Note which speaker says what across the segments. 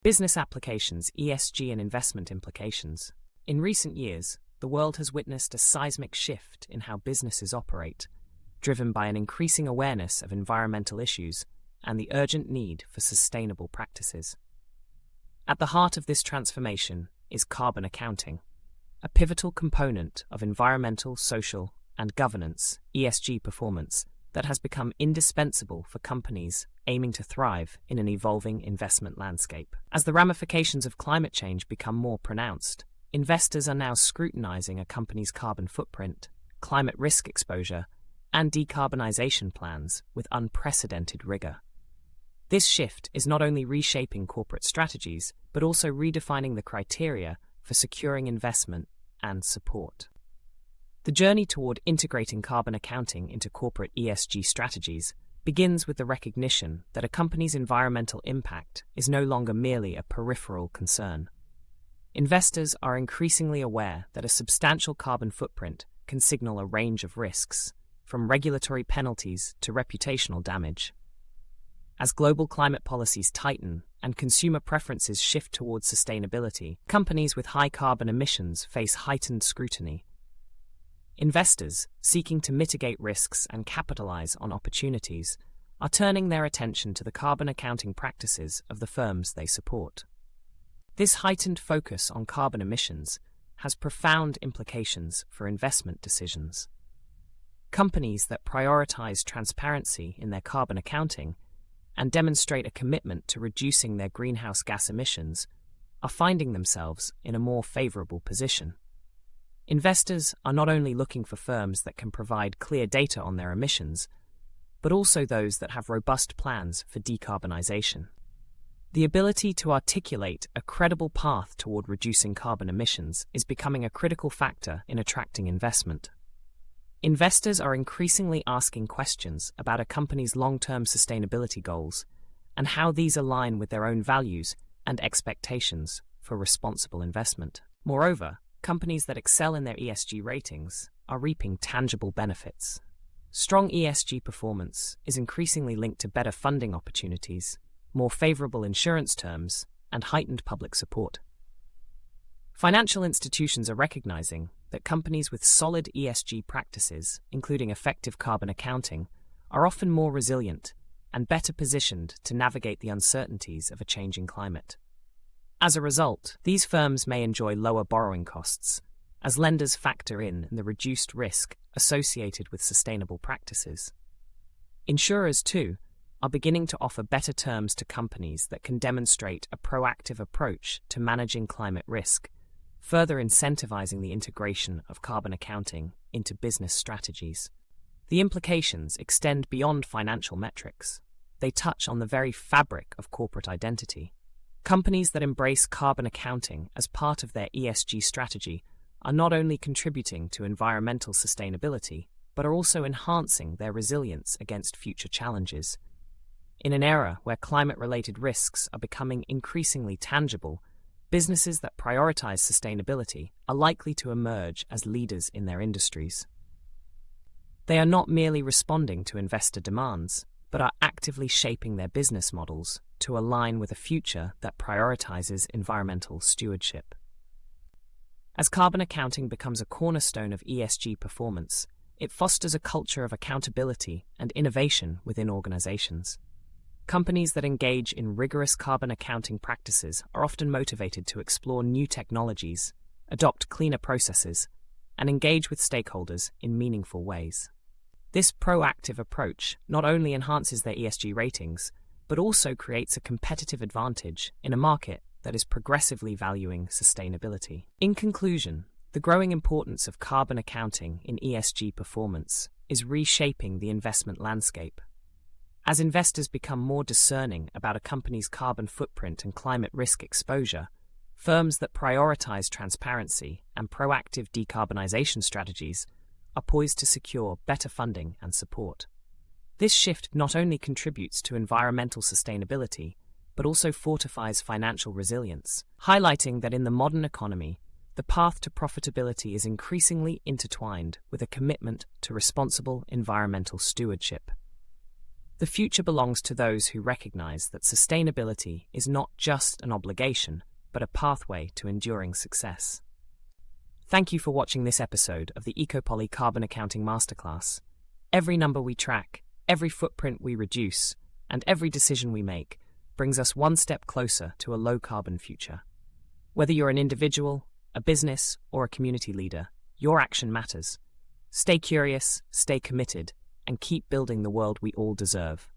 Speaker 1: Business applications, ESG and investment implications. In recent years, the world has witnessed a seismic shift in how businesses operate, driven by an increasing awareness of environmental issues and the urgent need for sustainable practices. At the heart of this transformation is carbon accounting, a pivotal component of environmental, social, and governance (ESG) performance that has become indispensable for companies aiming to thrive in an evolving investment landscape. As the ramifications of climate change become more pronounced, investors are now scrutinizing a company's carbon footprint, climate risk exposure, and decarbonization plans with unprecedented rigor. This shift is not only reshaping corporate strategies, but also redefining the criteria for securing investment and support. The journey toward integrating carbon accounting into corporate ESG strategies begins with the recognition that a company's environmental impact is no longer merely a peripheral concern. Investors are increasingly aware that a substantial carbon footprint can signal a range of risks, from regulatory penalties to reputational damage. As global climate policies tighten and consumer preferences shift towards sustainability, companies with high carbon emissions face heightened scrutiny. Investors, seeking to mitigate risks and capitalize on opportunities, are turning their attention to the carbon accounting practices of the firms they support. This heightened focus on carbon emissions has profound implications for investment decisions. Companies that prioritize transparency in their carbon accounting and demonstrate a commitment to reducing their greenhouse gas emissions are finding themselves in a more favorable position. Investors are not only looking for firms that can provide clear data on their emissions, but also those that have robust plans for decarbonization. The ability to articulate a credible path toward reducing carbon emissions is becoming a critical factor in attracting investment. Investors are increasingly asking questions about a company's long-term sustainability goals and how these align with their own values and expectations for responsible investment. Moreover, companies that excel in their ESG ratings are reaping tangible benefits. Strong ESG performance is increasingly linked to better funding opportunities, more favorable insurance terms, and heightened public support. Financial institutions are recognizing that companies with solid ESG practices, including effective carbon accounting, are often more resilient and better positioned to navigate the uncertainties of a changing climate. As a result, these firms may enjoy lower borrowing costs, as lenders factor in the reduced risk associated with sustainable practices. Insurers, too, are beginning to offer better terms to companies that can demonstrate a proactive approach to managing climate risk, further incentivizing the integration of carbon accounting into business strategies. The implications extend beyond financial metrics. They touch on the very fabric of corporate identity. Companies that embrace carbon accounting as part of their ESG strategy are not only contributing to environmental sustainability, but are also enhancing their resilience against future challenges. In an era where climate-related risks are becoming increasingly tangible, businesses that prioritize sustainability are likely to emerge as leaders in their industries. They are not merely responding to investor demands, but are actively shaping their business models to align with a future that prioritizes environmental stewardship. As carbon accounting becomes a cornerstone of ESG performance, it fosters a culture of accountability and innovation within organizations. Companies that engage in rigorous carbon accounting practices are often motivated to explore new technologies, adopt cleaner processes, and engage with stakeholders in meaningful ways. This proactive approach not only enhances their ESG ratings, but also creates a competitive advantage in a market that is progressively valuing sustainability. In conclusion, the growing importance of carbon accounting in ESG performance is reshaping the investment landscape. As investors become more discerning about a company's carbon footprint and climate risk exposure, firms that prioritize transparency and proactive decarbonization strategies are poised to secure better funding and support. This shift not only contributes to environmental sustainability, but also fortifies financial resilience, highlighting that in the modern economy, the path to profitability is increasingly intertwined with a commitment to responsible environmental stewardship. The future belongs to those who recognize that sustainability is not just an obligation, but a pathway to enduring success. Thank you for watching this episode of the Ecopoly Carbon Accounting Masterclass. Every number we track, every footprint we reduce, and every decision we make brings us one step closer to a low-carbon future. Whether you're an individual, a business, or a community leader, your action matters. Stay curious, stay committed, and keep building the world we all deserve.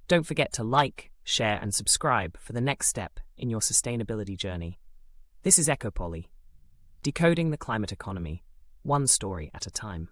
Speaker 1: Don't forget to like, share, and subscribe for the next step in your sustainability journey. This is Ecopoly, decoding the climate economy, one story at a time.